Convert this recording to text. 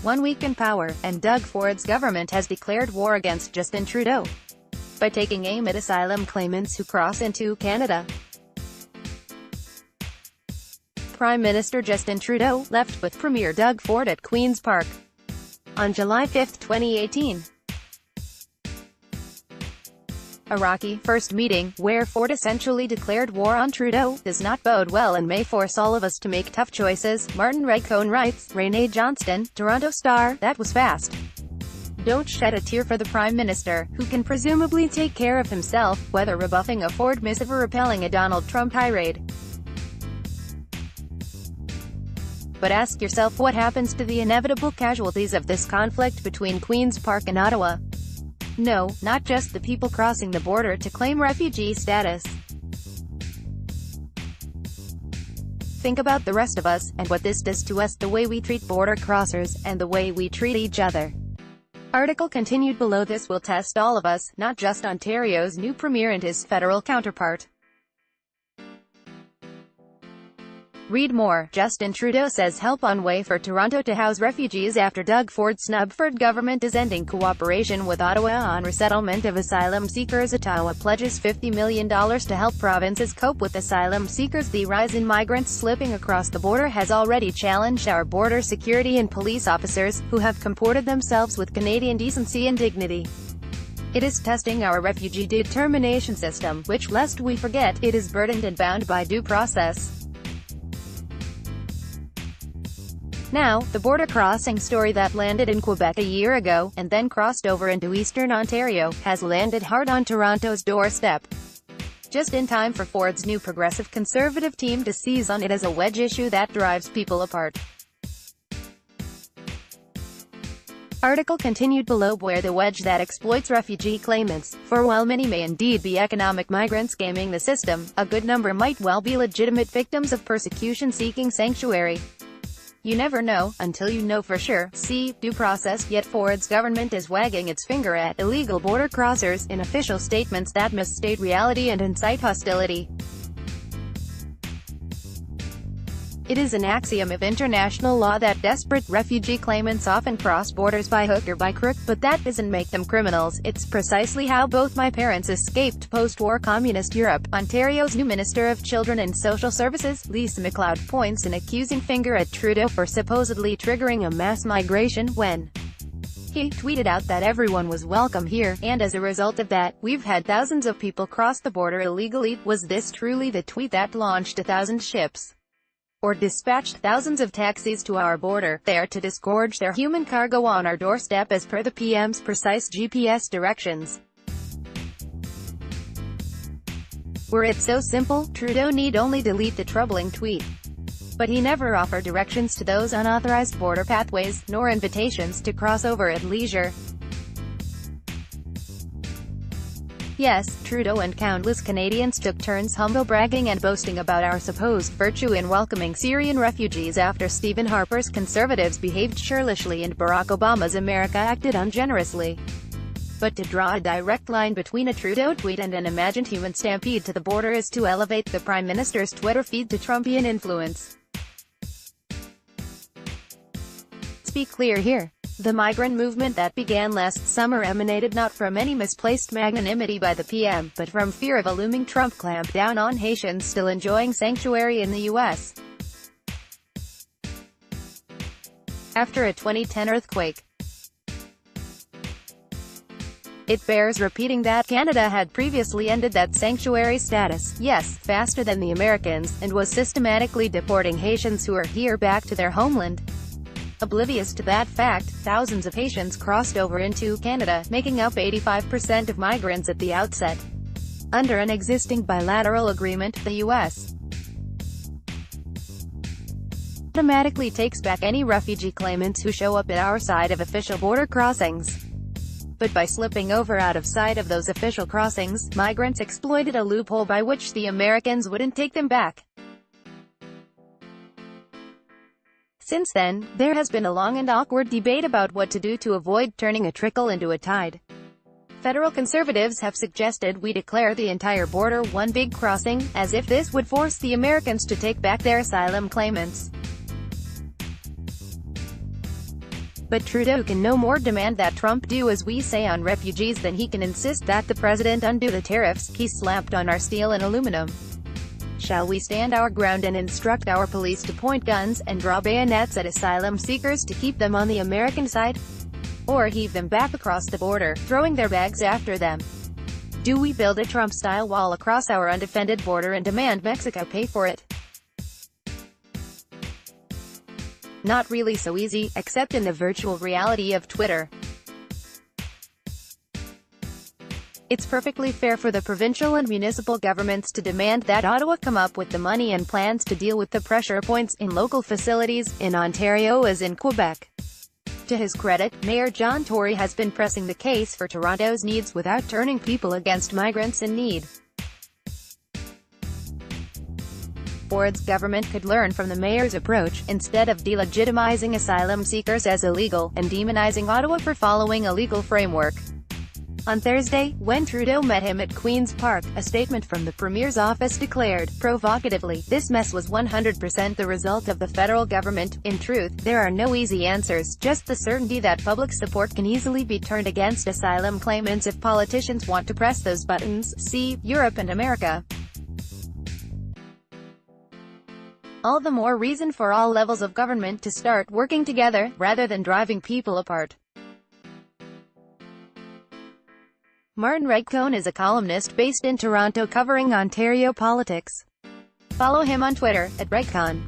1 week in power, and Doug Ford's government has declared war against Justin Trudeau by taking aim at asylum claimants who cross into Canada. Prime Minister Justin Trudeau left with Premier Doug Ford at Queen's Park on July 5, 2018. A rocky first meeting, where Ford essentially declared war on Trudeau, does not bode well and may force all of us to make tough choices, Martin Redcone writes. Renee Johnston, Toronto Star. That was fast. Don't shed a tear for the Prime Minister, who can presumably take care of himself, whether rebuffing a Ford missive or repelling a Donald Trump tirade. But ask yourself what happens to the inevitable casualties of this conflict between Queen's Park and Ottawa. No, not just the people crossing the border to claim refugee status. Think about the rest of us, and what this does to us, the way we treat border crossers, and the way we treat each other. Article continued below. This will test all of us, not just Ontario's new premier and his federal counterpart. Read more. Justin Trudeau says help on way for Toronto to house refugees after Doug Ford snub. Ford government is ending cooperation with Ottawa on resettlement of asylum seekers. Ottawa pledges $50 million to help provinces cope with asylum seekers. The rise in migrants slipping across the border has already challenged our border security and police officers, who have comported themselves with Canadian decency and dignity. It is testing our refugee determination system, which, lest we forget, it is burdened and bound by due process. Now, the border crossing story that landed in Quebec a year ago, and then crossed over into eastern Ontario, has landed hard on Toronto's doorstep. Just in time for Ford's new progressive conservative team to seize on it as a wedge issue that drives people apart. Article continued below. Where the wedge that exploits refugee claimants. For while many may indeed be economic migrants gaming the system, a good number might well be legitimate victims of persecution seeking sanctuary. You never know, until you know for sure. See, due process. Yet Ford's government is wagging its finger at illegal border crossers, in official statements that misstate reality and incite hostility. It is an axiom of international law that desperate refugee claimants often cross borders by hook or by crook, but that doesn't make them criminals. It's precisely how both my parents escaped post-war communist Europe. Ontario's new Minister of Children and Social Services, Lisa MacLeod, points an accusing finger at Trudeau for supposedly triggering a mass migration when he tweeted out that everyone was welcome here, and as a result of that, we've had thousands of people cross the border illegally. Was this truly the tweet that launched 1,000 ships? Or dispatched thousands of taxis to our border, there to disgorge their human cargo on our doorstep as per the PM's precise GPS directions? Were it so simple, Trudeau need only delete the troubling tweet. But he never offered directions to those unauthorized border pathways, nor invitations to cross over at leisure. Yes, Trudeau and countless Canadians took turns humble bragging and boasting about our supposed virtue in welcoming Syrian refugees after Stephen Harper's Conservatives behaved churlishly and Barack Obama's America acted ungenerously. But to draw a direct line between a Trudeau tweet and an imagined human stampede to the border is to elevate the Prime Minister's Twitter feed to Trumpian influence. Let's be clear here. The migrant movement that began last summer emanated not from any misplaced magnanimity by the PM, but from fear of a looming Trump clampdown on Haitians still enjoying sanctuary in the U.S. After a 2010 earthquake. It bears repeating that Canada had previously ended that sanctuary status, yes, faster than the Americans, and was systematically deporting Haitians who are here back to their homeland. Oblivious to that fact, thousands of Haitians crossed over into Canada, making up 85% of migrants at the outset. Under an existing bilateral agreement, the U.S. automatically takes back any refugee claimants who show up at our side of official border crossings. But by slipping over out of sight of those official crossings, migrants exploited a loophole by which the Americans wouldn't take them back. Since then, there has been a long and awkward debate about what to do to avoid turning a trickle into a tide. Federal conservatives have suggested we declare the entire border one big crossing, as if this would force the Americans to take back their asylum claimants. But Trudeau can no more demand that Trump do as we say on refugees than he can insist that the president undo the tariffs he slapped on our steel and aluminum. Shall we stand our ground and instruct our police to point guns and draw bayonets at asylum seekers to keep them on the American side? Or heave them back across the border, throwing their bags after them? Do we build a Trump-style wall across our undefended border and demand Mexico pay for it? Not really so easy, except in the virtual reality of Twitter. It's perfectly fair for the provincial and municipal governments to demand that Ottawa come up with the money and plans to deal with the pressure points in local facilities, in Ontario as in Quebec. To his credit, Mayor John Tory has been pressing the case for Toronto's needs without turning people against migrants in need. Ford's government could learn from the mayor's approach, instead of delegitimizing asylum seekers as illegal, and demonizing Ottawa for following a legal framework. On Thursday, when Trudeau met him at Queen's Park, a statement from the Premier's office declared, provocatively, "This mess was 100% the result of the federal government. In truth, there are no easy answers, just the certainty that public support can easily be turned against asylum claimants if politicians want to press those buttons. See, Europe and America. All the more reason for all levels of government to start working together, rather than driving people apart." Martin Redcone is a columnist based in Toronto covering Ontario politics. Follow him on Twitter, @Redcone.